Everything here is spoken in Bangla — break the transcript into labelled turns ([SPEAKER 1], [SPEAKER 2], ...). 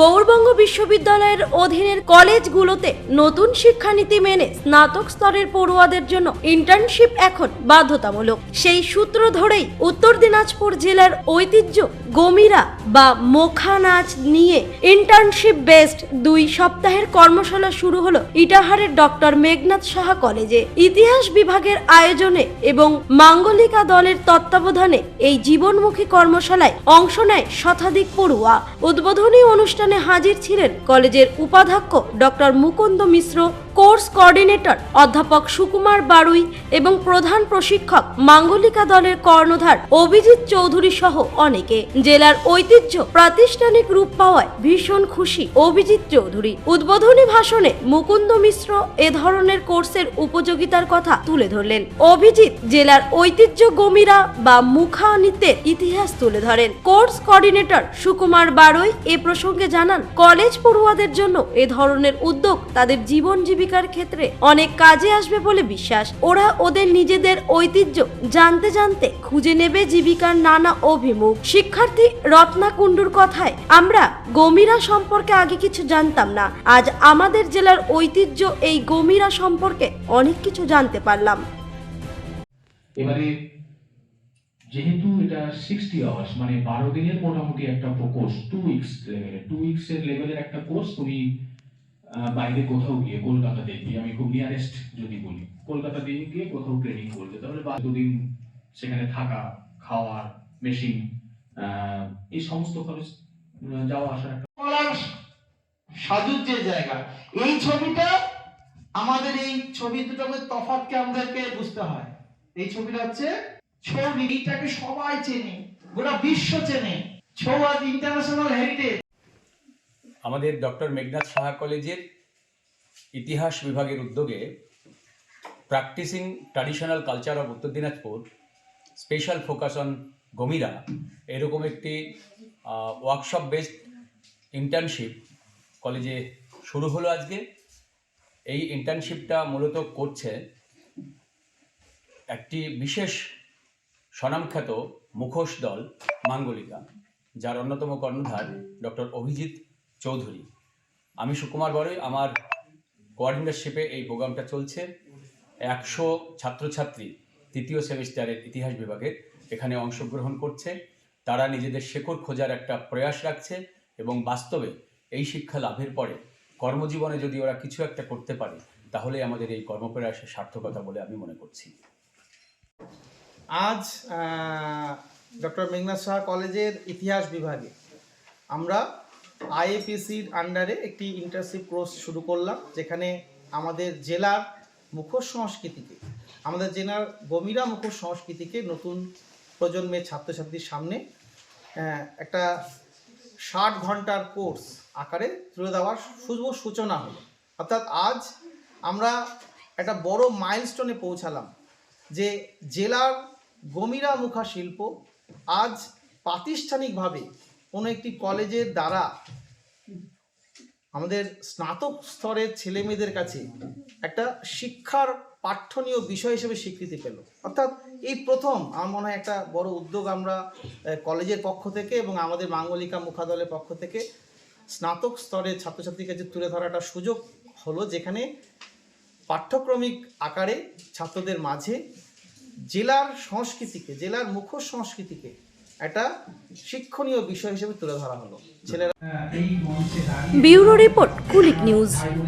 [SPEAKER 1] গৌড়বঙ্গ বিশ্ববিদ্যালয়ের অধীনের কলেজগুলোতে নতুন শিক্ষানীতি মেনে স্নাতক স্তরের পড়ুয়াদের জন্য ইন্টার্নশিপ এখন বাধ্যতামূলক। সেই সূত্র ধরেই উত্তর দিনাজপুর জেলার ঐতিহ্য গমিরা বা মোখা নাচ নিয়ে ইন্টার্নশিপ বেসড 2 সপ্তাহের কর্মশালা শুরু হলো ইটাহারের ডক্টর মেঘনাদ সাহা কলেজে। ইতিহাস বিভাগের আয়োজনে এবং মাঙ্গলিকা দলের তত্ত্বাবধানে এই জীবনমুখী কর্মশালায় অংশ নেয় শতাধিক পড়ুয়া। উদ্বোধনী অনুষ্ঠানে হাজির ছিলেন কলেজের উপাধ্যক্ষ ডক্টর মুকুন্দ মিশ্র, কোর্স কোঅর্ডিনেটর অধ্যাপক সুকুমার বারুই এবং প্রধান প্রশিক্ষক মাঙ্গলিকা দলের কর্ণধার অভিজিৎ চৌধুরী সহ অনেকে। জেলার ঐতিহ্য প্রাতিষ্ঠানিক রূপ পাওয়ায় ভীষণ খুশি অভিজিৎ চৌধুরী। উদ্বোধনী ভাষণে মুকুন্দ মিশ্র এ ধরনের কোর্সের উপযোগিতার কথা তুলে ধরলেন। অভিজিৎ জেলার ঐতিহ্য গমিরা বা মুখা নৃত্যের ইতিহাস তুলে ধরেন। কোর্স কোঅর্ডিনেটর সুকুমার বারুই এ প্রসঙ্গে জানান, কলেজ পড়ুয়াদের জন্য এ ধরনের উদ্যোগ তাদের জীবন জীবিকার ক্ষেত্রে অনেক কাজে আসবে বলে বিশ্বাস। ওরা ওদের নিজেদের ঐতিহ্য জানতে জানতে খুঁজে নেবে জীবিকার নানা অভিমুখ। শিক্ষার্থী রত্না কুণ্ডুর কথায়, আমরা গমিরা সম্পর্কে আগে কিছু জানতাম না, আজ আমাদের জেলার ঐতিহ্য এই গমিরা সম্পর্কে অনেক কিছু জানতে পারলাম।
[SPEAKER 2] এবারে যেহেতু এটা 60 আওয়ার্স মানে 12 দিনের মোটামুটি একটা কোর্স, 2 উইকস এর লেভেলের একটা কোর্স। তুমি বাইরে কোথাও গিয়ে কলকাতাতে গিয়ে, আমি খুব নিয়ারেস্ট যদি বলি, কলকাতা দিয়ে গিয়ে কোথাও ট্রেনিং করতে, তাহলে 12 দিন সেখানে থাকা, খাওয়ার, মেশিন, এই সমস্ত খরচ, যাওয়া আসার একটা
[SPEAKER 3] সাজুর যে জায়গা, এই ছবিটা আমাদের এই ছবি দুটোর মধ্যে তফাৎকে আমাদেরকে বুঝতে হয়। এই ছবিটা হচ্ছে ছৌ, এইটাকে সবাই চেনে, গোটা বিশ্ব চেনে। ছৌ আজ ইন্টারন্যাশনাল হেরিটেজ।
[SPEAKER 4] আমাদের ডক্টর মেঘনাদ সাহা কলেজের ইতিহাস বিভাগের উদ্যোগে প্র্যাকটিসিং ট্র্যাডিশনাল কালচার অফ উত্তর দিনাজপুর স্পেশাল ফোকাস অন গমিরা এরকম একটি ওয়ার্কশপ বেসড ইন্টার্নশিপ কলেজে শুরু হলো আজকে। এই ইন্টার্নশিপটা মূলত করছে একটি বিশেষ স্বনামখ্যাত মুখোশ দল মাঙ্গলিকা, যার অন্যতম কর্ণধার ডক্টর অভিজিৎ চৌধুরী। আমি সুকুমার বারুই, আমার কোঅর্ডিনেটরশিপে এই প্রোগ্রামটা চলছে। 100 ছাত্রছাত্রী 3য় সেমিস্টারের ইতিহাস বিভাগের এখানে অংশগ্রহণ করছে। তারা নিজেদের শেকড় খোঁজার একটা প্রয়াস রাখছে এবং বাস্তবে এই শিক্ষা লাভের পরে কর্মজীবনে যদি ওরা কিছু একটা করতে পারে, তাহলে আমাদের এই কর্মপ্রয়াসের সার্থকতা বলে আমি মনে করছি।
[SPEAKER 3] আজ ডক্টর মেঘনাদ সাহা কলেজের ইতিহাস বিভাগে আমরা আইএপিসির আন্ডারে একটি ইন্টার্নশিপ কোর্স শুরু করলাম, যেখানে আমাদের জেলার মুখোশ সংস্কৃতিকে, আমাদের জেলার গমিরা মুখোশ সংস্কৃতিকে নতুন প্রজন্মের ছাত্রছাত্রীর সামনে একটা 60 ঘন্টার কোর্স আকারে তুলে দেওয়ার শুভ সূচনা হলো। অর্থাৎ আজ আমরা একটা বড় মাইলস্টোনে পৌঁছালাম যে জেলার গমিরা মুখা শিল্প আজ প্রাতিষ্ঠানিকভাবে কোনো একটি কলেজের দ্বারা আমাদের স্নাতক স্তরের ছেলেমেয়েদের কাছে একটা শিক্ষার পাঠ্যনীয় বিষয় হিসেবে স্বীকৃতি পেল। অর্থাৎ এই প্রথম আমার মনে হয় একটা বড় উদ্যোগ আমরা কলেজের পক্ষ থেকে এবং আমাদের মাঙ্গলিকা মুখা দলের পক্ষ থেকে স্নাতক স্তরের ছাত্রছাত্রীর কাছে তুলে ধরার একটা সুযোগ হলো, যেখানে পাঠ্যক্রমিক আকারে ছাত্রদের মাঝে জেলার সংস্কৃতিকে, জেলার মুখোশ সংস্কৃতিকে একটা শিক্ষণীয় বিষয় হিসেবে তুলে ধরা হলো। ছেলেরা
[SPEAKER 1] ব্যুরো রিপোর্ট, কুলিক নিউজ।